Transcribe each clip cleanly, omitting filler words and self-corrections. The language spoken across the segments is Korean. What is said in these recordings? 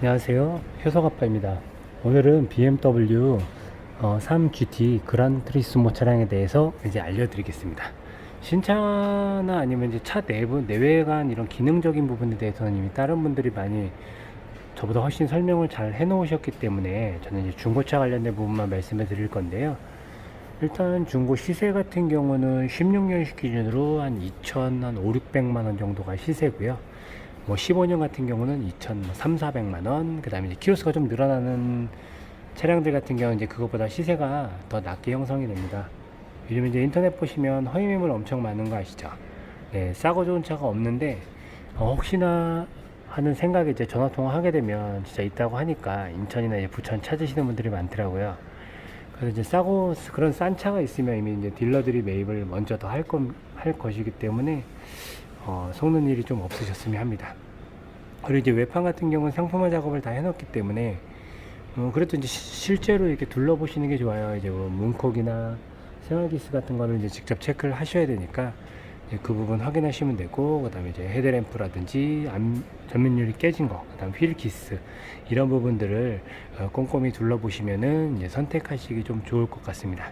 안녕하세요. 효석아빠입니다. 오늘은 BMW 3GT 그란 트리스모 차량에 대해서 이제 알려드리겠습니다. 신차나 아니면 이제 차 내부, 내외관 이런 기능적인 부분에 대해서는 이미 다른 분들이 많이 저보다 훨씬 설명을 잘 해놓으셨기 때문에 저는 이제 중고차 관련된 부분만 말씀해 드릴 건데요. 일단 중고 시세 같은 경우는 16년식 기준으로 한 2,500~600만 원 정도가 시세고요. 뭐 15년 같은 경우는 2,300~400만 원, 그 다음에 이제 키로수가 좀 늘어나는 차량들 같은 경우는 이제 그것보다 시세가 더 낮게 형성이 됩니다. 요즘 이제 인터넷 보시면 허위매물 엄청 많은 거 아시죠? 네, 싸고 좋은 차가 없는데 혹시나 하는 생각에 이제 전화통화 하게 되면 진짜 있다고 하니까 인천이나 이제 부천 찾으시는 분들이 많더라고요. 그래서 이제 싸고 그런 싼 차가 있으면 이미 이제 딜러들이 매입을 먼저 더 할 것이기 때문에 속는 일이 좀 없으셨으면 합니다. 그리고 이제 외판 같은 경우는 상품화 작업을 다 해놓기 때문에 그래도 이제 실제로 이렇게 둘러보시는 게 좋아요. 이제 뭐 문콕이나 생활기스 같은 거를 이제 직접 체크를 하셔야 되니까 이제 그 부분 확인하시면 되고, 그 다음에 이제 헤드램프라든지 전면율이 깨진 거, 그 다음 휠기스 이런 부분들을 꼼꼼히 둘러보시면은 이제 선택하시기 좀 좋을 것 같습니다.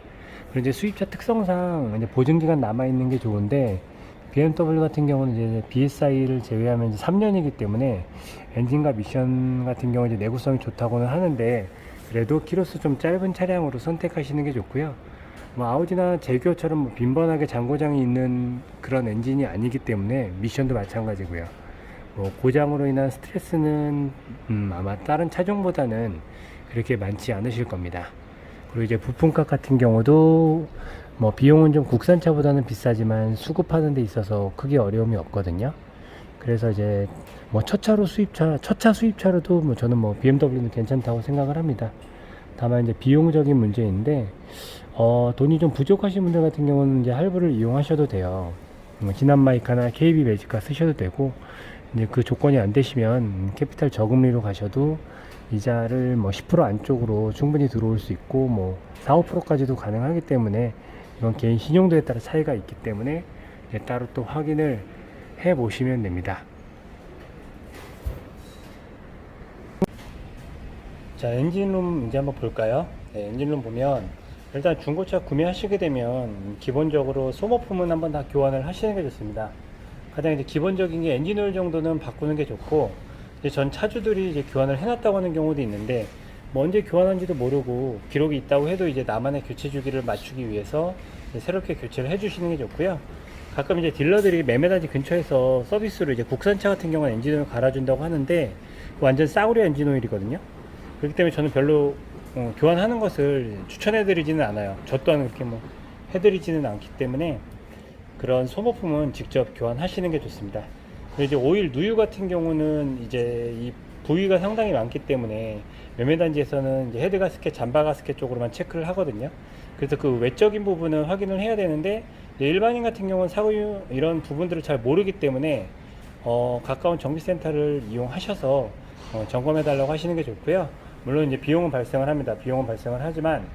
그리고 이제 수입차 특성상 이제 보증기간 남아 있는 게 좋은데, BMW 같은 경우는 이제 BSI를 제외하면 이제 3년이기 때문에 엔진과 미션 같은 경우 이제 내구성이 좋다고는 하는데, 그래도 키로수 좀 짧은 차량으로 선택하시는 게 좋고요. 뭐 아우디나 제규어처럼 뭐 빈번하게 잔고장이 있는 그런 엔진이 아니기 때문에 미션도 마찬가지고요. 뭐 고장으로 인한 스트레스는 아마 다른 차종보다는 그렇게 많지 않으실 겁니다. 그리고 이제 부품값 같은 경우도 뭐 비용은 좀 국산차보다는 비싸지만 수급하는 데 있어서 크게 어려움이 없거든요. 그래서 이제 뭐 첫차 수입차로도 뭐 저는 뭐 BMW는 괜찮다고 생각을 합니다. 다만 이제 비용적인 문제인데 돈이 좀 부족하신 분들 같은 경우는 이제 할부를 이용하셔도 돼요. 지난 마이카나 KB 매직카 쓰셔도 되고, 이제 그 조건이 안 되시면 캐피탈 저금리로 가셔도 이자를 뭐 10% 안쪽으로 충분히 들어올 수 있고, 뭐 4~5%까지도 가능하기 때문에 이건 개인 신용도에 따라 차이가 있기 때문에 따로 또 확인을 해 보시면 됩니다. 자, 엔진룸 이제 한번 볼까요? 네, 엔진룸 보면 일단 중고차 구매하시게 되면 기본적으로 소모품은 한번 다 교환을 하시는 게 좋습니다. 가장 이제 기본적인 게 엔진 오일 정도는 바꾸는 게 좋고, 이제 전 차주들이 이제 교환을 해놨다고 하는 경우도 있는데, 뭐 언제 교환한지도 모르고 기록이 있다고 해도 이제 나만의 교체 주기를 맞추기 위해서 새롭게 교체를 해주시는 게 좋고요. 가끔 이제 딜러들이 매매단지 근처에서 서비스로 이제 국산차 같은 경우는 엔진 오일 갈아준다고 하는데 완전 싸구려 엔진 오일이거든요. 그렇기 때문에 저는 별로 교환하는 것을 추천해드리지는 않아요. 저 또한 그렇게 뭐 해드리지는 않기 때문에 그런 소모품은 직접 교환하시는 게 좋습니다. 그리고 이제 오일 누유 같은 경우는 이제 이 부위가 상당히 많기 때문에 매매단지에서는 이제 헤드 가스켓, 잠바 가스켓 쪽으로만 체크를 하거든요. 그래서 그 외적인 부분은 확인을 해야 되는데, 일반인 같은 경우는 사고유 이런 부분들을 잘 모르기 때문에 가까운 정비센터를 이용하셔서 점검해 달라고 하시는 게 좋고요. 물론 이제 비용은 발생을 합니다. 비용은 발생을 하지만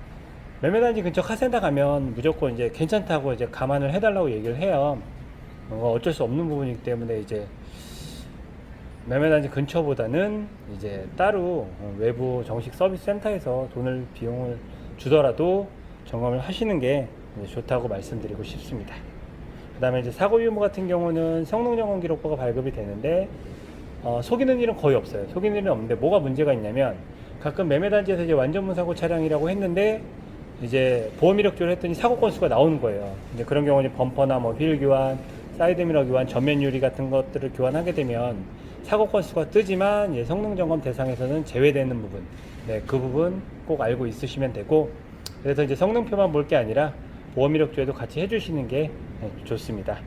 매매단지 근처 카센터 가면 무조건 이제 괜찮다고 이제 감안을 해달라고 얘기를 해요. 어쩔 수 없는 부분이기 때문에 이제 매매단지 근처보다는 이제 따로 외부 정식 서비스 센터에서 비용을 주더라도 점검을 하시는 게 좋다고 말씀드리고 싶습니다. 그 다음에 이제 사고 유무 같은 경우는 성능 점검 기록부가 발급이 되는데 속이는 일은 거의 없어요. 속이는 일은 없는데 뭐가 문제가 있냐면, 가끔 매매단지에서 이제 완전 무사고 차량이라고 했는데 이제 보험 이력조를 했더니 사고 건수가 나오는 거예요. 이제 그런 경우는 범퍼나 뭐 휠 교환, 사이드 미러 교환, 전면 유리 같은 것들을 교환하게 되면 사고 건수가 뜨지만 이제 성능 점검 대상에서는 제외되는 부분, 네, 그 부분 꼭 알고 있으시면 되고, 그래서 이제 성능표만 볼 게 아니라 보험 이력조에도 같이 해주시는 게 좋습니다.